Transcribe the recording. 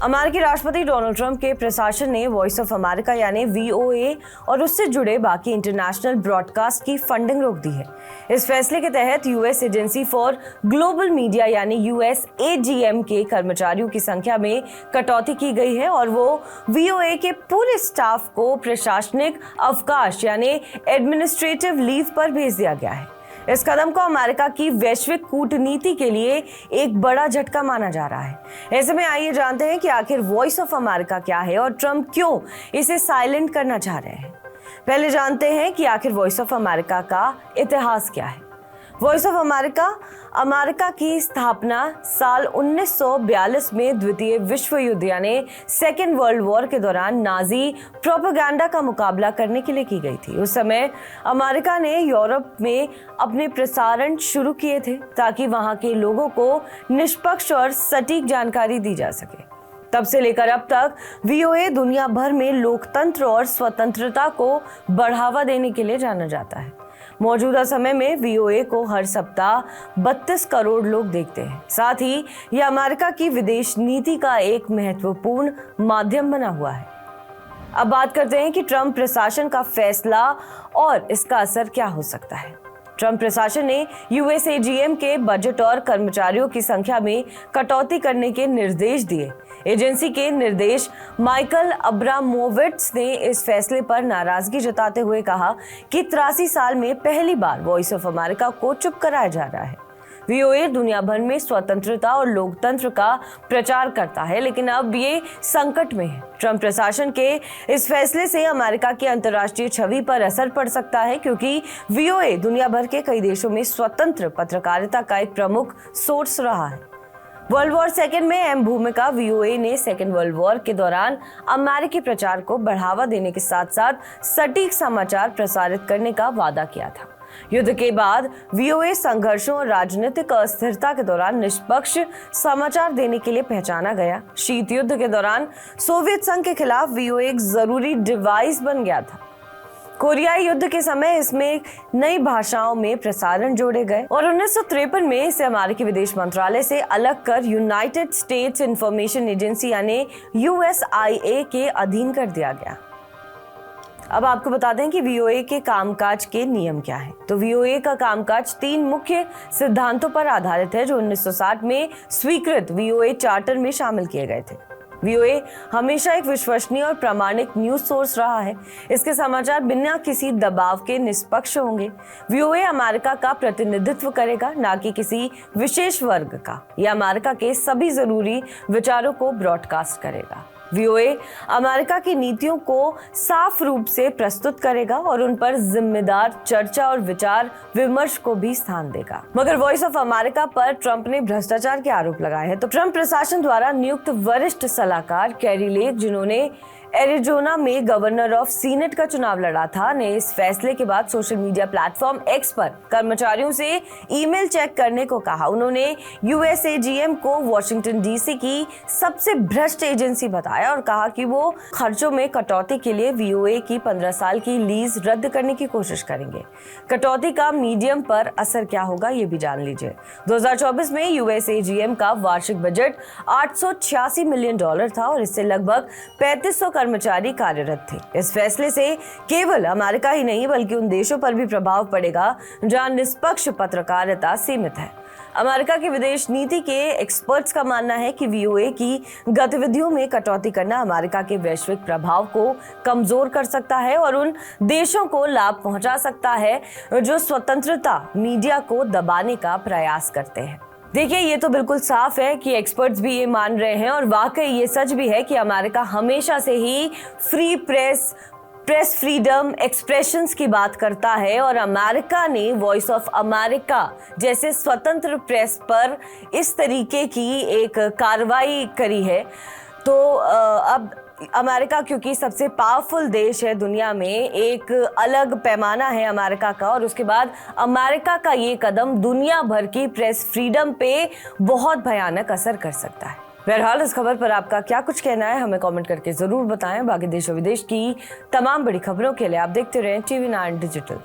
अमेरिकी राष्ट्रपति Donald Trump के प्रशासन ने वॉइस ऑफ अमेरिका यानी VOA और उससे जुड़े बाकी इंटरनेशनल ब्रॉडकास्ट की फंडिंग रोक दी है। इस फैसले के तहत US agency for global media यानी USAGM के कर्मचारियों की संख्या में कटौती की गई है और वो VOA के पूरे स्टाफ को प्रशासनिक अवकाश यानी एडमिनिस्ट्रेटिव लीव पर भेज दिया गया है। इस कदम को अमेरिका की वैश्विक कूटनीति के लिए एक बड़ा झटका माना जा रहा है। ऐसे में आइए जानते हैं कि आखिर वॉइस ऑफ अमेरिका क्या है और ट्रंप क्यों इसे साइलेंट करना चाह रहे हैं। पहले जानते हैं कि आखिर वॉइस ऑफ अमेरिका का इतिहास क्या है। वॉइस ऑफ अमेरिका की स्थापना साल 1942 में द्वितीय विश्व युद्ध यानी सेकेंड वर्ल्ड वॉर के दौरान नाजी प्रोपेगेंडा का मुकाबला करने के लिए की गई थी। उस समय अमेरिका ने यूरोप में अपने प्रसारण शुरू किए थे ताकि वहां के लोगों को निष्पक्ष और सटीक जानकारी दी जा सके। तब से लेकर अब तक VOA दुनिया भर में लोकतंत्र और स्वतंत्रता को बढ़ावा देने के लिए जाना जाता है। मौजूदा समय में VOA को हर सप्ताह 32 करोड़ लोग देखते हैं। साथ ही यह अमेरिका की विदेश नीति का एक महत्वपूर्ण माध्यम बना हुआ है। अब बात करते हैं कि ट्रंप प्रशासन का फैसला और इसका असर क्या हो सकता है। ट्रंप प्रशासन ने USAGM के बजट और कर्मचारियों की संख्या में कटौती करने के निर्देश दिए। एजेंसी के निर्देश माइकल अब्रामोविट्स ने इस फैसले पर नाराजगी जताते हुए कहा कि 83 साल में पहली बार वॉइस ऑफ अमेरिका को चुप कराया जा रहा है। VOA दुनिया भर में स्वतंत्रता और लोकतंत्र का प्रचार करता है, लेकिन अब ये संकट में है। ट्रंप प्रशासन के इस फैसले से अमेरिका की अंतर्राष्ट्रीय छवि पर असर पड़ सकता है, क्योंकि VOA दुनिया भर के कई देशों में स्वतंत्र पत्रकारिता का एक प्रमुख सोर्स रहा है। वर्ल्ड वॉर सेकेंड में अहम भूमिका VOA ने सेकेंड वर्ल्ड वॉर के दौरान अमेरिकी प्रचार को बढ़ावा देने के साथ साथ सटीक समाचार प्रसारित करने का वादा किया था। युद्ध के बाद VOA संघर्षों और राजनीतिक अस्थिरता के दौरान निष्पक्ष समाचार देने के लिए पहचाना गया। शीत युद्ध के दौरान सोवियत संघ के खिलाफ VOA एक जरूरी डिवाइस बन गया था। कोरियाई युद्ध के समय इसमें नई भाषाओं में प्रसारण जोड़े गए और 1953 में इसे अमेरिकी विदेश मंत्रालय से अलग कर यूनाइटेड स्टेट्स इंफॉर्मेशन एजेंसी यानी USIA के अधीन कर दिया गया। अब आपको बता दें कि VOA के कामकाज के नियम क्या हैं। तो VOA का कामकाज 3 मुख्य सिद्धांतों पर आधारित है जो 1960 में स्वीकृत VOA चार्टर में शामिल किए गए थे। VOA हमेशा एक विश्वसनीय और प्रामाणिक न्यूज सोर्स रहा है। इसके समाचार बिना किसी दबाव के निष्पक्ष होंगे। VOA अमेरिका का प्रतिनिधित्व करेगा, ना कि किसी विशेष वर्ग का। यह अमेरिका के सभी जरूरी विचारों को ब्रॉडकास्ट करेगा। VOA अमेरिका की नीतियों को साफ रूप से प्रस्तुत करेगा और उन पर जिम्मेदार चर्चा और विचार विमर्श को भी स्थान देगा। मगर वॉइस ऑफ अमेरिका पर ट्रंप ने भ्रष्टाचार के आरोप लगाए हैं। तो ट्रंप प्रशासन द्वारा नियुक्त वरिष्ठ सलाहकार कैरी लेक, जिन्होंने एरिजोना में गवर्नर ऑफ सीनेट का चुनाव लड़ा था, ने इस फैसले के बाद सोशल मीडिया प्लेटफॉर्म X पर कर्मचारियों से ईमेल चेक करने को कहा। उन्होंने USAGM को वॉशिंगटन DC की सबसे भ्रष्ट एजेंसी बताया और कहा कि वो खर्चों में कटौती के लिए VOA की 15 साल की लीज रद्द करने की कोशिश करेंगे। कटौती का मीडियम पर असर क्या होगा ये भी जान लीजिए। 2024 में USAGM का वार्षिक बजट $886 मिलियन था और इससे लगभग 3500 कर्मचारी कार्यरत थे। इस फैसले से केवल अमेरिका ही नहीं बल्कि उन देशों पर भी प्रभाव पड़ेगा जहां निष्पक्ष पत्रकारिता सीमित है। अमेरिका की विदेश नीति के एक्सपर्ट्स का मानना है कि VOA की गतिविधियों में कटौती करना अमेरिका के वैश्विक प्रभाव को कमजोर कर सकता है और उन देशों को लाभ पहुंचा सकता है जो स्वतंत्रता मीडिया को दबाने का प्रयास करते हैं। देखिए, ये तो बिल्कुल साफ है कि एक्सपर्ट्स भी ये मान रहे हैं और वाकई ये सच भी है कि अमेरिका हमेशा से ही फ्री प्रेस फ्रीडम, एक्सप्रेशंस की बात करता है और अमेरिका ने वॉइस ऑफ अमेरिका जैसे स्वतंत्र प्रेस पर इस तरीके की एक कार्रवाई करी है। तो अब अमेरिका क्योंकि सबसे पावरफुल देश है दुनिया में, एक अलग पैमाना है अमेरिका का और उसके बाद अमेरिका का ये कदम दुनिया भर की प्रेस फ्रीडम पे बहुत भयानक असर कर सकता है। बहरहाल इस खबर पर आपका क्या कुछ कहना है हमें कमेंट करके जरूर बताएं। बाकी देश और विदेश की तमाम बड़ी खबरों के लिए आप देखते रहें TV9 डिजिटल।